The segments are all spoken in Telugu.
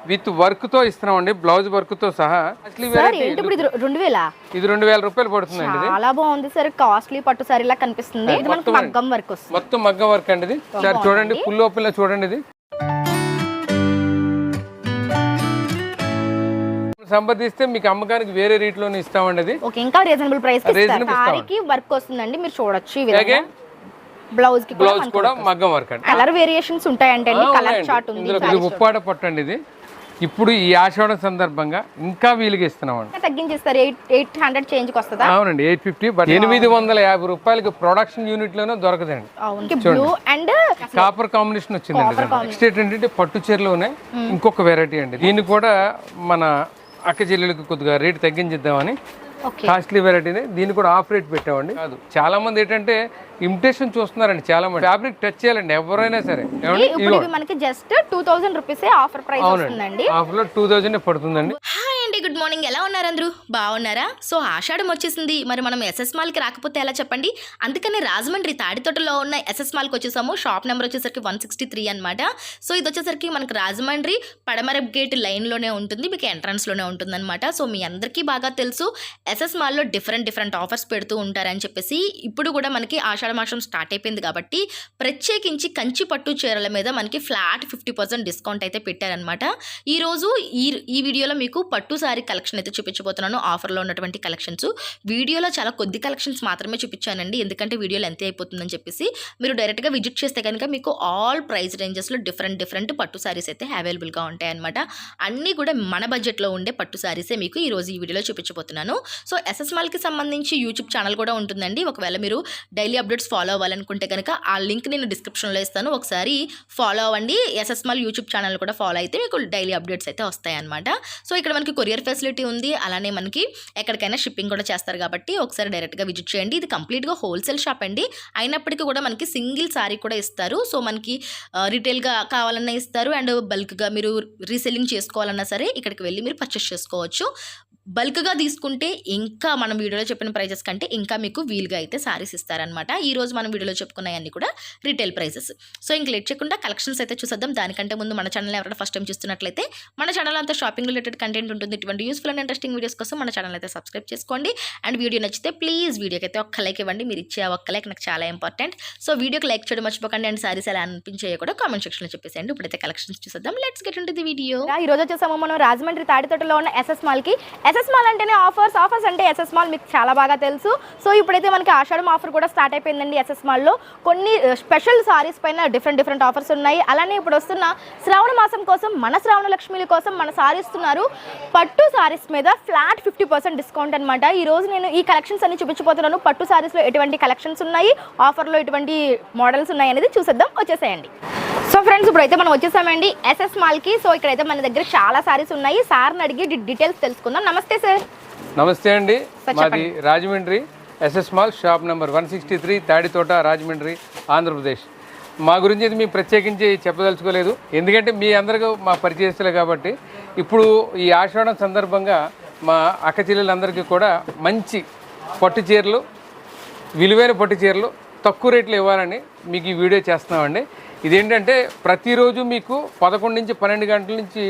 విత్ వర్క్ తో ఇస్తున్నామండి, బ్లౌజ్ వర్క్ తో సహా. ఇది 2000 ఇది 2000 రూపాయలు పడుతుందండి. చాలా బాగుంది సార్, కాస్ట్లీ పట్టు సారీ లా కనిపిస్తుంది. ఇది మనకి మగ్గం వర్క్ వస్తుంది, మొత్తం మగ్గం వర్క్ అండి. ఇది సార్ చూడండి, ఫుల్ ఓపెన్ లో చూడండి. ఇది సంపాదిస్తే మీకు అమ్మకానికి వేరే రేట్ లోనే ఇస్తామండి. అది ఇంకా రీజనబుల్ ప్రైస్ కి వర్క్ వస్తుందండి, మీరు చూడొచ్చు. ఈ విధంగా బ్లౌజ్ కూడా మగ్గం వర్క్ అండి. కలర్ వేరియేషన్స్ ఉంటాయంటే కలర్ చార్ట్ ఉంది. ఇది ఉప్పాడ పట్టు అండి. ఇది ఇప్పుడు ఈ ఆషాఢం సందర్భంగా ఇంకా వీలుగా ఇస్తున్నామండి. తగ్గించేస్తారు, 800 చేంజ్ కి వస్తుందా? అవునండి, 850. బట్ 850 రూపాయలకి ప్రొడక్షన్ యూనిట్ లోనే దొరకదండి. బ్లూ అండ్ కాపర్ కాంబినేషన్ వచ్చిందండి. నెక్స్ట్ ఏంటంటే పట్టు చీరలోనే ఇంకొక వెరైటీ అండి. దీన్ని కూడా మన అక్క చెల్లెలకి కొద్దిగా రేట్ తగ్గించిద్దామని కాస్ట్లీ వెరైటీని దీన్ని కూడా ఆఫ్ రేట్ పెట్టామండి. కాదు, చాలా మంది ఏంటంటే ఇమిటేషన్ చూస్తున్నారండి. చాలా మంది ఫ్యాబ్రిక్ టచ్ చేయాలండి ఎవరైనా సరే. మనకి జస్ట్ 2000 రూపీస్ ఆఫర్ ప్రైస్ వస్తుందండి. ఆఫర్ లో 2000 పడుతుందండి. హాయ్ అండి, గుడ్ మార్నింగ్. ఎలా ఉన్నారు అందరూ? బాగున్నారా? సో ఆషాఢం వచ్చేసింది, మరి మనం ఎస్ఎస్ మాల్కి రాకపోతే ఎలా చెప్పండి. అందుకని రాజమండ్రి తాడితోటలో ఉన్న ఎస్ఎస్ మాల్కి వచ్చేసాము. షాప్ నెంబర్ వచ్చేసరికి 163 అనమాట. సో ఇది వచ్చేసరికి మనకు రాజమండ్రి పడమర గేట్ లైన్లోనే ఉంటుంది, మీకు ఎంట్రన్స్లోనే ఉంటుంది అనమాట. సో మీ అందరికీ బాగా తెలుసు ఎస్ఎస్ మాల్లో డిఫరెంట్ ఆఫర్స్ పెడుతూ ఉంటారని చెప్పేసి. ఇప్పుడు కూడా మనకి ఆషాఢ మాసం స్టార్ట్ అయిపోయింది కాబట్టి ప్రత్యేకించి కంచి పట్టు చీరల మీద మనకి ఫ్లాట్ 50% డిస్కౌంట్ అయితే పెట్టారనమాట. ఈరోజు ఈ వీడియోలో మీకు పట్టు సారీ కలెక్షన్ అయితే చూపించబోతున్నాను. ఆఫర్లో ఉన్నటువంటి కలెక్షన్స్. వీడియోలో చాలా కొద్ది కలెక్షన్స్ మాత్రమే చూపించానండి, ఎందుకంటే వీడియోలో ఎంత అయిపోతుందని చెప్పేసి. మీరు డైరెక్ట్గా విజిట్ చేస్తే కనుక మీకు ఆల్ ప్రైస్ రేంజెస్లో డిఫరెంట్ పట్టు సారీస్ అయితే అవైలబుల్గా ఉంటాయి అనమాట. అన్నీ కూడా మన బడ్జెట్లో ఉండే పట్టు సారీసే మీకు ఈరోజు ఈ వీడియోలో చూపించబోతున్నాను. సో ఎస్ఎస్ మాల్కి సంబంధించి యూట్యూబ్ ఛానల్ కూడా ఉంటుందండి. ఒకవేళ మీరు డైలీ అప్డేట్స్ ఫాలో అవ్వాలనుకుంటే కనుక ఆ లింక్ నేను డిస్క్రిప్షన్లో ఇస్తాను, ఒకసారి ఫాలో అవ్వండి. ఎస్ఎస్ మాల్ యూట్యూబ్ ఛానల్ కూడా ఫాలో అయితే మీకు డైలీ అప్డేట్స్ అయితే వస్తాయి అనమాట. సో ఇక్కడ మనకి కొరియర్ ఫెసిలిటీ ఉంది, అలానే మనకి ఎక్కడికైనా షిప్పింగ్ కూడా చేస్తారు కాబట్టి ఒకసారి డైరెక్ట్గా విజిట్ చేయండి. ఇది కంప్లీట్గా హోల్సేల్ షాప్ అండి, అయినప్పటికీ కూడా మనకి సింగిల్ సారీ కూడా ఇస్తారు. సో మనకి రిటైల్గా కావాలన్నా ఇస్తారు, అండ్ బల్క్గా మీరు రీసెల్లింగ్ చేసుకోవాలన్నా సరే ఇక్కడికి వెళ్ళి మీరు పర్చేస్ చేసుకోవచ్చు. బల్క్గా తీసుకుంటే ఇంకా మనం వీడియోలో చెప్పిన ప్రైజెస్ కంటే ఇంకా మీకు వీలుగా అయితే సారీస్ ఇస్తారనమాట. ఈరోజు మనం వీడియోలో చెప్పుకున్నాయన్నీ కూడా రిటైల్ ప్రైజెస్. సో ఇంక లేట్ చేయకుండా కలెక్షన్స్ అయితే చూసేద్దాం. దానికంటే ముందు మన ఛానల్ ఎవరైనా ఫస్ట్ టైం చూస్తున్నట్లయితే మన ఛానల్ అంతా షాపింగ్ రిలేటెడ్ కంటెంట్ ఉంటుంది. ఇటువంటి యూస్ఫుల్ అండ్ ఇంట్రెస్టింగ్ వీడియోస్ కోసం మన ఛానల్ అయితే సబ్స్క్రైబ్ చేసుకోండి. అండ్ వీడియో నచ్చితే ప్లీజ్ వీడియోకి అయితే ఒక్క లైక్ ఇవ్వండి. మీరు ఇచ్చే ఒక్క లైక్ నాకు చాలా ఇంపార్టెంట్. సో వీడియోకి లైక్ చేయడం మర్చిపోకండి. అండ్ సారీస్ ఎలా అనిపించాయో కూడా కామెంట్ సెక్షన్లో చెప్పేసేయండి. ఇప్పుడైతే కలెక్షన్స్ చూసేద్దాం. Let's get into the video. ఈ రోజు వచ్చేసాము మనం రాజమండ్రి తాడితోటలో ఉన్న ఎస్ఎస్ మాల్కి. ఎస్ఎస్ మాల్ అంటేనే ఆఫర్స్ అంటే ఎస్ఎస్ మాల్ మీకు చాలా బాగా తెలుసు. సో ఇప్పుడైతే మనకి ఆషాఢం ఆఫర్ కూడా స్టార్ట్ అయిపోయిందండి. ఎస్ఎస్ మాల్లో కొన్ని స్పెషల్ సారీస్ పైన డిఫరెంట్ ఆఫర్స్ ఉన్నాయి. అలానే ఇప్పుడు వస్తున్న శ్రావణ మాసం కోసం మన శ్రావణ లక్ష్మిల కోసం మన సారీస్ ఇస్తున్నారు. పట్టు సారీస్ మీద ఫ్లాట్ 50% డిస్కౌంట్ అనమాట. ఈ రోజు నేను ఈ కలెక్షన్స్ అన్ని చూపించబోతున్నాను. పట్టు సారీస్లో ఎటువంటి కలెక్షన్స్ ఉన్నాయి, ఆఫర్లో ఎటువంటి మోడల్స్ ఉన్నాయి అనేది చూసేద్దాం, వచ్చేసేయండి. సో ఫ్రెండ్స్, ఇప్పుడైతే మనం వచ్చేసామండి ఎస్ఎస్ మాల్కి. సో ఇక్కడైతే మన దగ్గర చాలా సారీస్ ఉన్నాయి. సార్ని అడిగి డీటెయిల్స్ తెలుసుకుందాం. నమస్తే సార్. నమస్తే అండి, మాది Rajahmundry SS mall, shop number 163, Taditota, Rajahmundry, Andhra Pradesh. మా గురించి అయితే మేము ప్రత్యేకించి చెప్పదలుచుకోలేదు, ఎందుకంటే మీ అందరికీ మా పరిచయస్తులే కాబట్టి. ఇప్పుడు ఈ ఆషాఢం సందర్భంగా మా అక్క చెల్లెలందరికీ కూడా మంచి పట్టు చీరలు, విలువైన పట్టు చీరలు తక్కువ రేట్లు ఇవ్వాలని మీకు ఈ వీడియో చేస్తున్నామండి. ఇదేంటంటే ప్రతిరోజు మీకు 11 నుంచి 12 గంటల నుంచి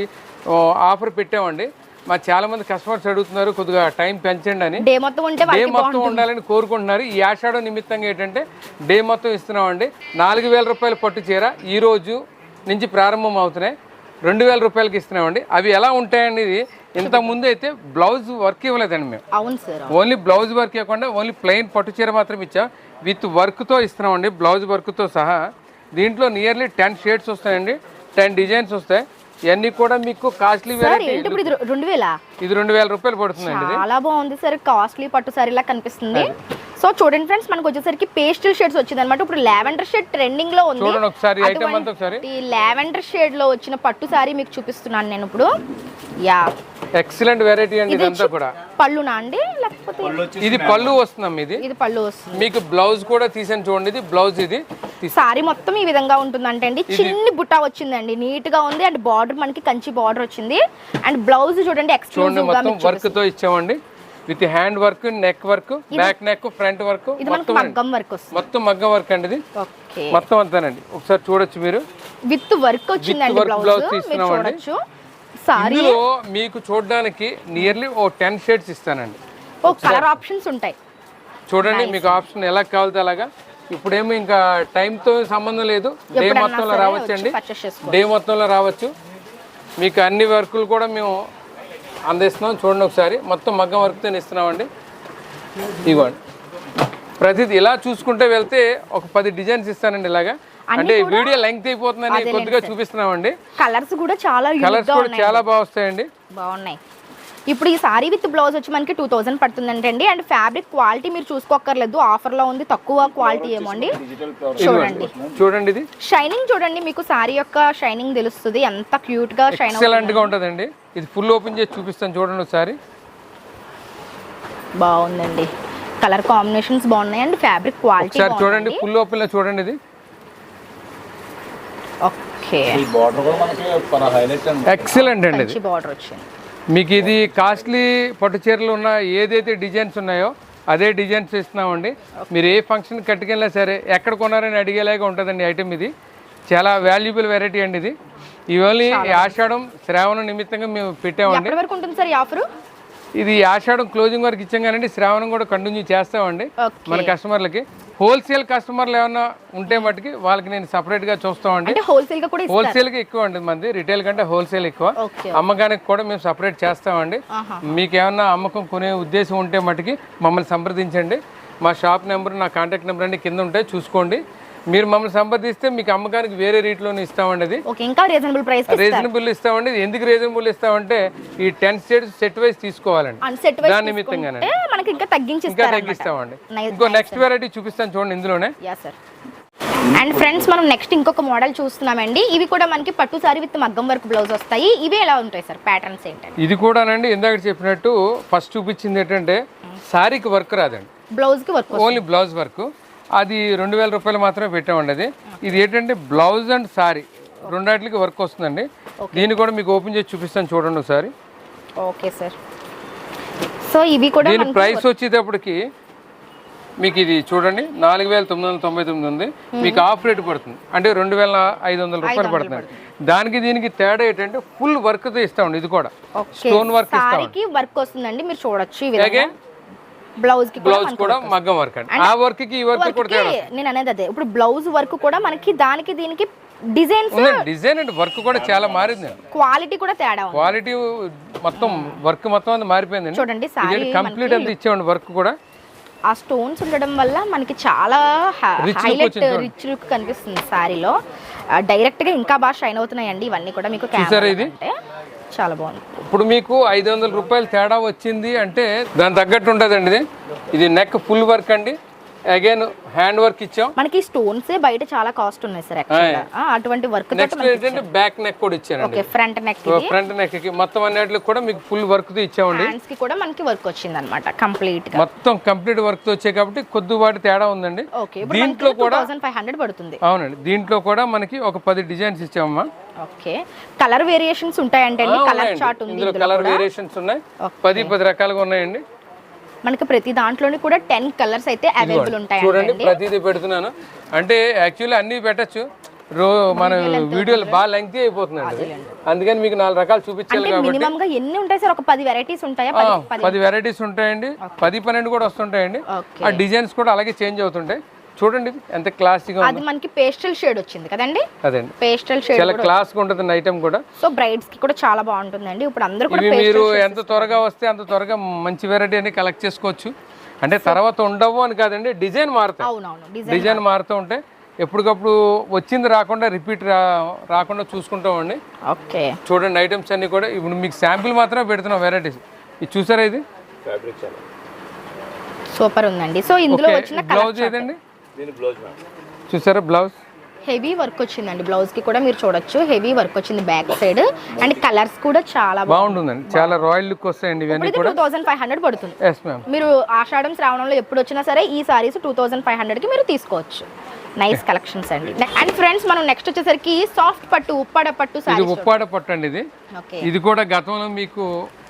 ఆఫర్ పెట్టామండి. మా చాలా మంది కస్టమర్స్ అడుగుతున్నారు కొద్దిగా టైం పెంచండి అని. డే మొత్తం ఉండాలని కోరుకుంటున్నారు. ఈ ఆషాఢం నిమిత్తంగా ఏంటంటే డే మొత్తం ఇస్తున్నామండి. 4000 రూపాయల పట్టు చీర ఈ రోజు నుంచి ప్రారంభం అవుతున్నాయి, 2000 రూపాయలకి ఇస్తున్నామండి. అవి ఎలా ఉంటాయనేది ఇంతకుముందు అయితే బ్లౌజ్ వర్క్ ఇవ్వలేదండి మేము. అవును సార్, ఓన్లీ బ్లౌజ్ వర్క్ ఇవ్వకుండా ఓన్లీ ప్లెయిన్ పట్టు చీర మాత్రం ఇచ్చాం. విత్ వర్క్తో ఇస్తున్నామండి, బ్లౌజ్ వర్క్తో సహా. దీంట్లో నియర్లీ 10 షేడ్స్ వస్తాయండి, 10 డిజైన్స్ వస్తాయి. ఇవన్నీ కూడా మీకు కాస్ట్లీ వెరైటీ. ఇది 2000 ఇది 2000 రూపాయలు పడుతుందండి. చాలా బాగుంది సార్, కాస్ట్లీ పట్టు సారీ లా కనిపిస్తుంది. సో చూడండి ఫ్రెండ్స్, మనకు వచ్చేసరికి పేస్టల్ షేడ్స్ వచ్చింది అనమాట. ఇప్పుడు లావెండర్ షేడ్ ట్రెండింగ్ లో ఉంది. చూడండి ఒకసారి ఐటమ్ అంతా ఒకసారి. ఈ లావెండర్ షేడ్ లో వచ్చిన పట్టు సారీ మీకు చూపిస్తున్నాను నేను ఇప్పుడు. యా, ఎక్సలెంట్ వెరైటీ అండి. ఇదంతా కూడా పళ్ళునా అండి, లేకపోతే ఇది పళ్ళు వస్తుందమ్మా. ఇది పళ్ళు వస్తుంది. మీకు బ్లౌజ్ కూడా తీసాను చూడండి. ఇది బ్లౌజ్. ఇది సారీ మొత్తం ఈ విధంగా ఉంటుందంటే అండి, చిన్ని బుట్ట వచ్చిందండి, నీట్ గా ఉంది. అండ్ బార్డర్ మనకి కంచి బార్డర్ వచ్చింది. అండ్ బ్లౌజ్ చూడండి ఎక్స్క్లూజివ్ గా మొత్తం వర్క్ తో ఇచ్చామండి. With hand work, neck work, back neck, front work, మొత్తం మగ్గం వర్క్ వస్తుంది. మొత్తం మగ్గం వర్క్ అండి. ఇది మొత్తం అంతానండి. ఒకసారి చూడొచ్చు మీరు. విత్ వర్క్ వచ్చిందండి బ్లౌజ్, మీరు చూడొచ్చు. సారీ ఇందులో మీకు చూడడానికి నియర్లీ ఓ 10 షేడ్స్ ఇస్తానండి. ఓ కలర్ ఆప్షన్స్ ఉంటాయి. చూడండి మీకు ఆప్షన్ ఎలా కావాలితే అలాగా. ఇప్పుడేమో ఇంకా టైంతో సంబంధం లేదు, డే మొత్తంలో రావచ్చండి, డే మొత్తంలో రావచ్చు. మీకు అన్ని వర్కులు కూడా మేము అందిస్తున్నాం. చూడండి ఒకసారి, మొత్తం మగ్గం వర్క్తో ఇస్తున్నామండి. ఇవ్వండి, ప్రతిదీ ఇలా చూసుకుంటే వెళ్తే ఒక 10 డిజైన్స్ ఇస్తానండి ఇలాగా. అంటే వీడియో లెంగ్త్ అయిపోతుందని కొద్దిగా చూపిస్తున్నామండి. కలర్స్ కూడా చాలా బాగా వస్తాయండి, బాగున్నాయి. ఇప్పుడు ఈ సారీ విత్ బ్లౌజ్ వచ్చి మనకి 2000 పడుతుందంటండి. అండ్ ఫ్యాబ్రిక్ క్వాలిటీ మీరు చూసుకోక్కర్లేదు, ఆఫర్ లో ఉంది, తక్కువ క్వాలిటీ ఏమో అండి. చూడండి ఇది షైనింగ్ చూడండి, మీకు సారీ యొక్క షైనింగ్ తెలుస్తుంది, ఎంత క్యూట్ గా షైన్ ఎక్సలెంట్ గా ఉంటుందండి. ఇది ఫుల్ ఓపెన్ చేసి చూపిస్తాను, చూడండి ఒకసారి. బాగుందండి, కలర్ కాంబినేషన్స్ బాగున్నాయి అండ్ ఫ్యాబ్రిక్ క్వాలిటీ ఒకసారి చూడండి, ఫుల్ ఓపెన్ లో చూడండి ఇది. ఓకే, ఎక్సలెంట్ అండి. మంచి బార్డర్ వచ్చింది మీకు ఇది కాస్ట్లీ పట్టు చీరలు ఉన్న ఏదైతే డిజైన్స్ ఉన్నాయో అదే డిజైన్స్ ఇస్తున్నామండి. మీరు ఏ ఫంక్షన్ కట్టుకెళ్ళినా సరే ఎక్కడ కొన్నారని అడిగేలాగా ఉంటుందండి ఐటమ్. ఇది చాలా వాల్యుబుల్ వెరైటీ అండి. ఇది ఓన్లీ ఆషాఢం శ్రావణం నిమిత్తంగా మేము పెట్టామండి. ఎప్పటి వరకు ఉంటుంది సార్ ఈ ఆఫర్? ఇది ఆషాఢం క్లోజింగ్ వరకు ఇచ్చాం కానీ శ్రావణం కూడా కంటిన్యూ చేస్తామండి మన కస్టమర్లకి. హోల్సేల్ కస్టమర్లు ఏమన్నా ఉంటే మటుకి వాళ్ళకి నేను సపరేట్గా చూస్తామండి. హోల్సేల్కి ఎక్కువ అండి మంది, రిటైల్ కంటే హోల్సేల్ ఎక్కువ. అమ్మకానికి కూడా మేము సపరేట్ చేస్తామండి. మీకు ఏమన్నా అమ్మకం కొనే ఉద్దేశం ఉంటే మటుకి మమ్మల్ని సంప్రదించండి. మా షాప్ నెంబర్, నా కాంటాక్ట్ నెంబర్ అన్ని కింద ఉంటాయి, చూసుకోండి. మీరు మమ్మల్ని సంప్రదిస్తే మీకు అమ్మకానికి వేరే రేట్లోనే ఇస్తామండి. అది ఇంకా రీజనబుల్ ప్రైస్, రీజనబుల్ ఇస్తామండి. ఎందుకు రీజనబుల్ ఇస్తామంటే ఈ 10 షేడ్స్ సెట్ వైజ్ తీసుకోవాలండి, దాని నిమిత్తంగానే ఇంకా తగ్గిస్తామండి. ఇంకో నెక్స్ట్ వెరైటీ చూపిస్తాను చూడండి ఇందులోనే. అండ్ ఫ్రెండ్స్, మనం నెక్స్ట్ ఇంకొక మోడల్ చూస్తున్నామండి. ఇవి కూడా మనకి పట్టు సారీ విత్ మగ్గం వర్క్ బ్లౌజ్ వస్తాయి. ఇవి ఎలా ఉంటాయి సార్, ప్యాటర్న్స్ ఏంటంటే? ఇది కూడానండి ఇందాక చెప్పినట్టు ఫస్ట్ చూపించింది ఏంటంటే సారీకి వర్క్ రాదండి, బ్లౌజ్ కి వర్క్, ఓన్లీ బ్లౌజ్ వర్క్. అది 2000 రూపాయలు మాత్రమే పెట్టామండి. అది ఇది ఏంటంటే బ్లౌజ్ అండ్ సారీ రెండాటికి వర్క్ వస్తుందండి. దీన్ని కూడా మీకు ఓపెన్ చేసి చూపిస్తాను చూడండి ఒకసారి. Okay sir. సో ఇవి కూడా దీని ప్రైస్ వచ్చేటప్పటికి మీకు ఇది చూడండి 4999 ఉంది. మీకు ఆఫ్ రేట్ పడుతుంది, అంటే 2500 రూపాయలు పడుతుంది. దానికి దీనికి తేడా ఏంటంటే ఫుల్ వర్క్ తో ఇస్తామండి. ఇది కూడా స్టోన్ వర్క్ సారీకి వర్క్ వస్తుందండి, మీరు చూడొచ్చు. బ్లౌజ్ కూడా మగ్గం వర్క్ అండి. ఆ వర్క్ కి ఈ వర్క్ కూడా తేడా. నేను అనేది అదే, ఇప్పుడు బ్లౌజ్ వర్క్ కూడా మనకి దానికి దీనికి డిజైన్ అండ్ వర్క్ కూడా చాలా మారింది. క్వాలిటీ కూడా తేడా, క్వాలిటీ మొత్తం వర్క్ మొత్తం అంతా మారిపోయింది. చూడండి సారీ కంప్లీట్ అంతా ఇచ్చామండి వర్క్ కూడా. ఆ స్టోన్స్ ఉండడం వల్ల మనకి చాలా హైలైట్ రిచ్ లుక్ కనిపిస్తుంది సారీలో. డైరెక్ట్ గా ఇంకా బాగా షైన్ అవుతున్నాయండి ఇవన్నీ కూడా. మీకు ఇది చాలా బాగుంది. ఇప్పుడు మీకు 500 రూపాయలు తేడా వచ్చింది అంటే దాని తగ్గట్టు ఉంటుందండి. ఇది నెక్ ఫుల్ వర్క్ అండి, అగైన్ హ్యాండ్ వర్క్ ఇచ్చాం. మనకి స్టోన్స్ బయట చాలా కాస్ట్ ఉన్నాయి సార్ అటువంటి వర్క్. నెక్స్ట్ ఏంటంటే బ్యాక్ నెక్ కూడా ఇచ్చానండి, ఫ్రంట్ నెక్ కి మొత్తం అన్నిటికి కూడా మీకు ఫుల్ వర్క్ తో ఇచ్చామండి. హ్యాండ్స్ కి కూడా మనకి వర్క్ వచ్చింది అన్నమాట, కంప్లీట్ గా మొత్తం కంప్లీట్ వర్క్ తో వచ్చాయి కాబట్టి కొద్దిపాటి తేడా ఉందండి. దీంట్లో కూడా 2500 పడుతుంది. అవునండి, దీంట్లో కూడా మనకి ఒక 10 డిజైన్స్ ఇచ్చామమ్మా. ఓకే, కలర్ వేరియేషన్స్ ఉంటాయంటే కలర్ చార్ట్ ఉంది, ఇందులో కలర్ వేరియేషన్స్ ఉన్నాయి, 10 రకాలుగా ఉన్నాయండి. మనకి ప్రతి దాంట్లోని కూడా 10 కలర్స్ అయితే అవైలబుల్ ఉంటాయి. చూడండి ప్రతిదీ పెడుతున్నాను, అంటే యాక్చువల్లీ అన్ని పెట్టచ్చు, మన వీడియోలు బాగా లెంగ్తీ అయిపోతుందండి. అందుకని మీకు 4 రకాలు చూపించాలి కాబట్టి మినిమం గా ఎన్ని ఉంటాయి సార్? ఒక 10 వెరైటీస్ ఉంటాయా? 10 వెరైటీస్ ఉంటాయండి, 10-12 కూడా వస్తుంటాయండి. ఆ డిజైన్స్ కూడా అలాగే చేంజ్ అవుతుంటాయి. చూడండి ఎంత క్లాసిక్ గా ఉంది. అది మనకి పేస్టల్ షేడ్ వచ్చింది కదండి. అదండి, పేస్టల్ షేడ్ చాలా క్లాస్ గా ఉంటుంది ఐటమ్ కూడా. సో బ్రైడ్స్ కి కూడా చాలా బాగుంటుందండి. ఇప్పుడు అందరూ కూడా మీరు ఎంత త్వరగా వస్తే అంత త్వరగా మంచి వెరైటీ అని కలెక్ట్ చేసుకోవచ్చు. అంటే తర్వాత ఉండవు అని కాదండి, డిజైన్ మారుతాయి. అవునవును, డిజైన్ మారుతూ ఉంటాయి. ఎప్పటికప్పుడు వచ్చింది రాకుండా రిపీట్ రాకుండా చూసుకుంటామండి. ఓకే, చూడండి ఐటమ్స్ అన్ని కూడా. ఇప్పుడు మీకు శాంపిల్ మాత్రమే పెడుతున్నాం వెరైటీస్. ఇది చూసారా, ఇది సూపర్ ఉందండి. సో ఇందులో వచ్చిన బ్లౌజ్ ఏదండి, చూసారా బ్లౌజ్ హెవీ వర్క్ వచ్చిందండి. బ్లౌజ్ కి కూడా మీరు చూడొచ్చు, హెవీ వర్క్ వచ్చింది బ్యాక్ సైడ్. అండ్ కలర్స్ కూడా చాలా బాగుంటుందండి, చాలా రాయల్ లుక్ వస్తాయండి ఇవన్నీ కూడా. 2500 పడుతుంది. Yes ma'am. మీరు ఆషాఢం శ్రావణంలో ఎప్పుడు వచ్చినా సరే ఈ సారీస్ 2500 కి మీరు తీసుకోవచ్చు. నైస్ కలెక్షన్స్ అండి. అండ్ ఫ్రెండ్స్, మనం నెక్స్ట్ వచ్చేసరికి సాఫ్ట్ పట్టు, ఉప్పాడ పట్టు సారీ. ఇది ఉప్పాడ పట్టు అండి. ఇది కూడా గతంలో మీకు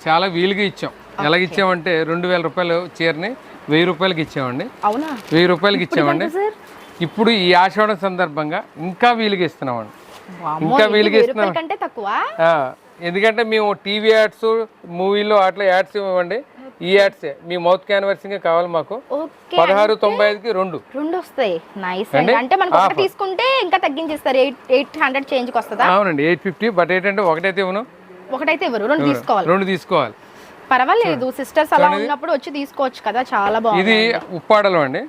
చాలా వీలుగా ఇచ్చాం. ఎలాగ ఇచ్చామంటే 2000 రూపాయలు చీరని 1000 రూపాయలకి ఇచ్చామండి. అవునా? 1000 రూపాయలకి ఇచ్చామండి. ఇప్పుడు ఈ ఆషాఢం సందర్భంగా ఇంకా వీలుగా ఇస్తున్నామండి, ఇంకా వీలుగా ఇస్తున్నాం. ఎందుకంటే మేము టీవీ యాడ్స్ మూవీలో అట్లా యాడ్స్ ఇవ్వండి, ఈ యాడ్సే మీ మౌత్ క్యాన్వర్సింగ్ కావాలి మాకు. ఓకే 16.95కి రెండు వస్తాయి. నైస్ అండి. అంటే మనకు ఒకటి తీసుకుంటే ఇంకా తగ్గించేస్తారు, 800 చేంజ్కి వస్తుందా? అవునండి 850. బట్ ఏంటంటే ఒకటైతే ఇవ్వను, ఒకటైతే ఇవ్వరు, రెండు తీసుకోవాలి. పర్వాలేదు, సిస్టర్స్ అలా ఉన్నప్పుడు వచ్చి తీసుకోవచ్చు కదా. చాలా బాగుంది. ఇది ఉప్పాడలో అండి,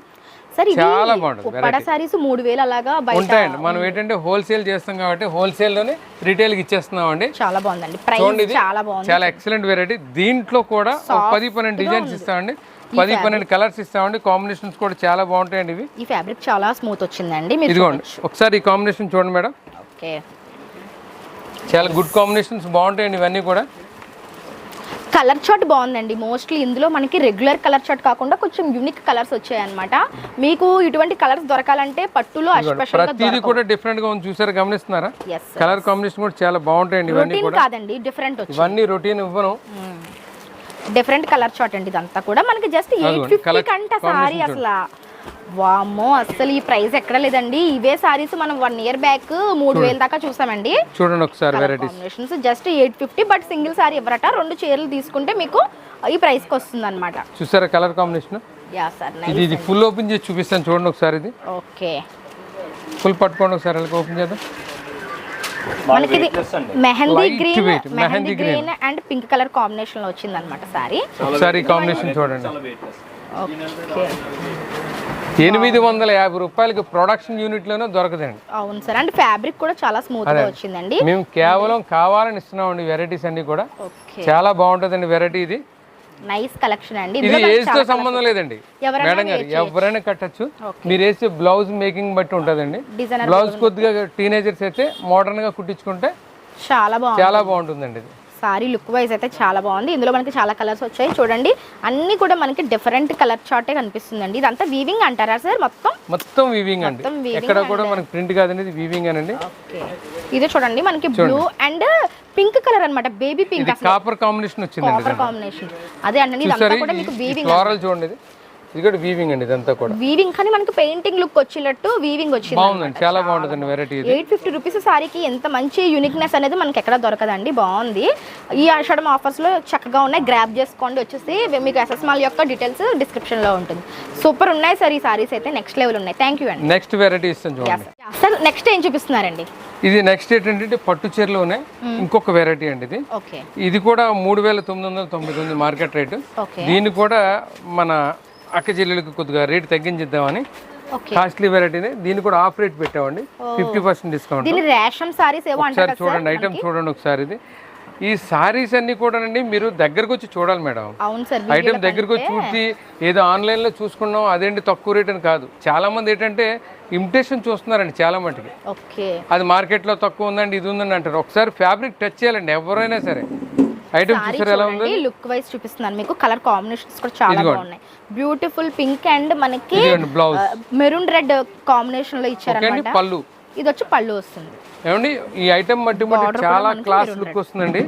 సరే చాలా బాగుంటుంది. ఉప్పాడ సారీస్ 3000 అలాగా బయట ఉంటాయండి. మనం ఏంటంటే హోల్సేల్ చేస్తాం కాబట్టి హోల్సేల్ లోనే రిటైల్ కి ఇచ్చేస్తున్నాం అండి. చాలా బాగుందండి, ప్రైస్ చాలా బాగుంది, చాలా ఎక్సలెంట్ వెరైటీ. దీంట్లో కూడా 10-12 డిజైన్స్ ఇస్తామండి, 10-12 కలర్స్ ఇస్తామండి. కాంబినేషన్స్ కూడా చాలా బాగుంటాయండి. ఇవి ఈ ఫ్యాబ్రిక్ చాలా స్మూత్ వచ్చిందండి. మీరు ఇదిగోండి ఒకసారి ఈ కాంబినేషన్ చూడండి మేడం. ఓకే, చాలా గుడ్ కాంబినేషన్స్ బాగుంటాయండి ఇవన్నీ కూడా. కలర్ చార్ట్ బాగుందండి. మోస్ట్లీ ఇందులో మనకి రెగ్యులర్ కలర్ చార్ట్ కాకుండా కొంచెం యూనిక్ కలర్స్ వచ్చాయన్నమాట. మీకు ఇటువంటి కలర్స్ దొరకాలంటే పట్టులో ప్రతిదీ కూడా డిఫరెంట్ గా ఉంది, చూసారా, గమనిస్తున్నారా? కలర్ కాంబినేషన్ కూడా చాలా బాగుంటాయండి. ఇవన్నీ కూడా కాదండి, డిఫరెంట్ ఇవన్నీ రొటీన్ ఇవ్వను, డిఫరెంట్ కలర్ చార్ట్ అండి. ఇదంతా కూడా మనకి జస్ట్ 850 కంట సారీ. అసలు వామ్మో, అసలు ఈ ప్రైస్ ఎక్కడ లేదండి. ఇవే సారీస్ మనం 1 year బ్యాక్ 3000 దాకా చూసామండి. చూడండి ఒకసారి varieties. Just 850. But single sari ఎవరట 2 చీరలు తీసుకుంటే మీకు ఈ ప్రైస్ కి వస్తుంది అనమాట. చూసారా కలర్ కాంబినేషన్? యా సార్, ఇది ఫుల్ ఓపెన్ చేసి చూపిస్తాను చూడండి ఒకసారి. ఇది ఓకే, ఫుల్ పట్టుకోండి ఒకసారి, ఓపెన్ చేద్దాం. మనకి ఇది mehndi green and pink colour combination లో వచ్చింది అనమాట సారీ. ఒకసారి ఈ కాంబినేషన్ చూడండి. ఓకే, 850 రూపాయలకి ప్రొడక్షన్ యూనిట్ లోనే దొరకదండి. అవును సార్, అండ్ ఫ్యాబ్రిక్ కూడా చాలా స్మూత్ గా వచ్చిందండి. మేము కేవలం కావాలని ఇస్తున్నామండి వెరైటీస్ అన్ని కూడా. చాలా బాగుంటుందండి వెరైటీ. ఇది నైస్ కలెక్షన్ అండి. ఇది ఏజ్ తో సంబంధం లేదండి మేడం గారు, ఎవరైనా కట్టచ్చు. మీరు వేసే బ్లౌజ్ మేకింగ్ బట్టి ఉంటుందండి. బ్లౌజ్ కొద్దిగా టీనేజర్స్ అయితే మోడర్న్ గా కుట్టించుకుంటే చాలా బాగుంటుందండి. ఇది సారీ లుక్ వైజ్ అయితే చాలా బాగుంది. ఇందులో మనకి చాలా కలర్స్ వచ్చాయి చూడండి. అన్ని కూడా మనకి డిఫరెంట్ కలర్ చార్టే కనిపిస్తుందండి. ఇదంతా వీవింగ్ అంటారా సార్? మొత్తం వీవింగ్ అండి, ఎక్కడ కూడా మనకి ప్రింట్ కాదండి, ఇది వీవింగ్ అనండి. ఇది చూడండి మనకి బ్లూ అండ్ పింక్ కలర్ అన్నమాట, బేబీ పింక్. కాపర్ కాంబినేషన్ వచ్చిందండి. కాపర్ కాంబినేషన్ అదే అండి. ఇదంతా కూడా మీకు వీవింగ్, ఫ్లోరల్ చూడండి. ఇది కూడా వీవింగ్ అండి, ఇదంతా కూడా వీవింగ్. కానీ మనకి పెయింటింగ్ లుక్ వచ్చినట్టు వీవింగ్ వచ్చింది. బాగుందండి, చాలా బాగుంటుందండి వెరైటీ. 850 రూపీస్ సారీకి ఎంత మంచి యూనిక్నెస్ అనేది మనకి ఎక్కడ దొరకదండి. బాగుంది. ఈ ఆషాఢం ఆఫర్స్ లో చక్కగా ఉన్నాయి, గ్రాబ్ చేసుకోండి. వచ్చేసి మీకు ఎస్ఎస్ మాల్ యొక్క డీటెయిల్స్ డిస్క్రిప్షన్ లో ఉంటుంది. సూపర్ ఉన్నాయి సార్ ఈ సారీస్ అయితే, నెక్స్ట్ లెవెల్ ఉన్నాయి. థ్యాంక్ యూ అండి. నెక్స్ట్ వెరైటీ ఇస్తాను చూడండి సార్. నెక్స్ట్ ఏం చూపిస్తున్నారండి? ఇది నెక్స్ట్ ఏంటంటే పట్టు చీరలోనే ఇంకొక వెరైటీ అండి. ఇది ఇది కూడా 3999 మార్కెట్ రేటు. దీన్ని కూడా మన అక్క చెల్లెలకు కొద్దిగా రేట్ తగ్గించిద్దామని కాస్ట్లీ వెరైటీనే. దీన్ని కూడా ఆఫ్ రేట్ పెట్టామండి, 50% డిస్కౌంట్. ఒకసారి చూడండి ఐటమ్ చూడండి ఒకసారి. ఇది ఈ సారీస్ అన్ని కూడా మీరు దగ్గరకు వచ్చి చూడాలి మేడం. ఐటమ్ దగ్గరకు వచ్చి చూసి ఏదో ఆన్లైన్ లో చూసుకున్నాం అదేంటి తక్కువ రేట్ అని కాదు. చాలా మంది ఏంటంటే ఇమిటేషన్ చూస్తున్నారండి చాలా మటుకి. అది మార్కెట్ లో తక్కువ ఉందండి, ఇది ఉందని అంటారు. ఒకసారి ఫ్యాబ్రిక్ టచ్ చేయాలండి ఎవరైనా సరే. ఐటమ్ చూసారు ఎలా ఉంది? లుక్ వైస్ చూపిస్తున్నాను మీకు. కలర్ కాంబినేషన్స్ కూడా చాలా బాగున్నాయి. బ్యూటిఫుల్ పింక్ అండ్ మనకి మెరూన్ రెడ్ కాంబినేషన్ లో ఇచ్చారన్నమాట. పళ్ళు ఇది వచ్చి పళ్ళు వస్తుంది. ఏమండి ఈ ఐటమ్ మట్టి చాలా క్లాస్ లుక్ వస్తుందండి.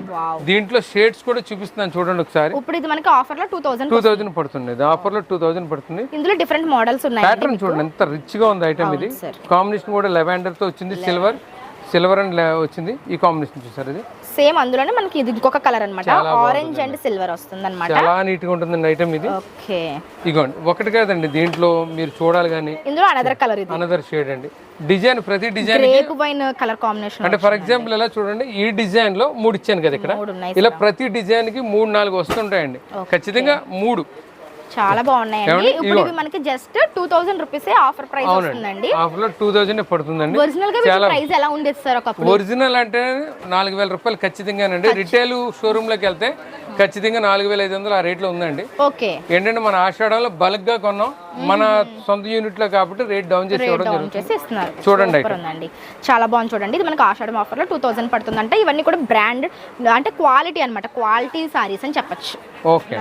దీంట్లో షేడ్స్ కూడా చూపిస్తున్నాను చూడండి ఒకసారి. ఇప్పుడు ఇది మనకి ఆఫర్ లో 2000 పడుతుంది. ఆఫర్ లో 2000 పడుతుంది. ఇందులో డిఫరెంట్ మోడల్స్ ఉన్నాయి. ప్యాటర్న్ చూడండి ఎంత రిచ్ గా ఉంది ఐటమ్. ఇది కాంబినేషన్ కూడా లెవెండర్ తో వచ్చింది, సిల్వర్ అండ్ వచ్చింది. ఈ కాంబినేషన్ చూసారు, ఇది సేమ్ అందులోనే మనకి ఇది ఇంకొక కలర్ అన్నమాట, ఆరెంజ్ అండ్ సిల్వర్ వస్తుంది అన్నమాట. చాలా నీట్ గా ఉంటుందండి ఐటమ్ ఇది. ఓకే, ఇగోండి ఒకటి కాదండి దీంట్లో మీరు చూడాలి కానీ ఇందులో అనదర్ కలర్, ఇది అనదర్ షేడ్ అండి. డిజైన్ ప్రతి design grape wine colour combination అంటే ఫర్ ఎగ్జాంపుల్ ఇలా చూడండి, ఈ డిజైన్ లో 3 ఇచ్చాను కదా ఇక్కడ. ఇలా ప్రతి డిజైన్ కి 3-4 వస్తుంటాయండి ఖచ్చితంగా 3. చాలా బాగున్నాయండి. ఇప్పుడు ఇవి మనకి జస్ట్ 2000 రూపీస్ ఆఫర్ ప్రైస్ వస్తుందండి. ఆఫర్ లో 2000 పడుతుందండి. ఒరిజినల్ గా ప్రైస్ ఎలా ఉండేది సార్ ఒకప్పుడు? ఒరిజినల్ అంటే 4000 రూపాయలు ఖచ్చితంగానండి. రిటైల్ షోరూమ్ లోకి వెళ్తే ఖచ్చితంగా 4500 ఆ రేట్ లో ఉందండి. ఓకే, ఏంటంటే మన ఆషాఢంలో బల్క్ గా కొన్నాం, మన సొంత యూనిట్ లో కాబట్టి రేట్ డౌన్ చేసి ఇవ్వడం జరుగుతుంది. చూడండి చాలా బాగుంది చూడండి. ఇది మనకి ఆషాఢం ఆఫర్ లో 2000 పడుతుందంటే ఇవన్నీ కూడా బ్రాండ్ అంటే క్వాలిటీ అన్నమాట, క్వాలిటీ సారీస్ అని చెప్పొచ్చు. ఓకే.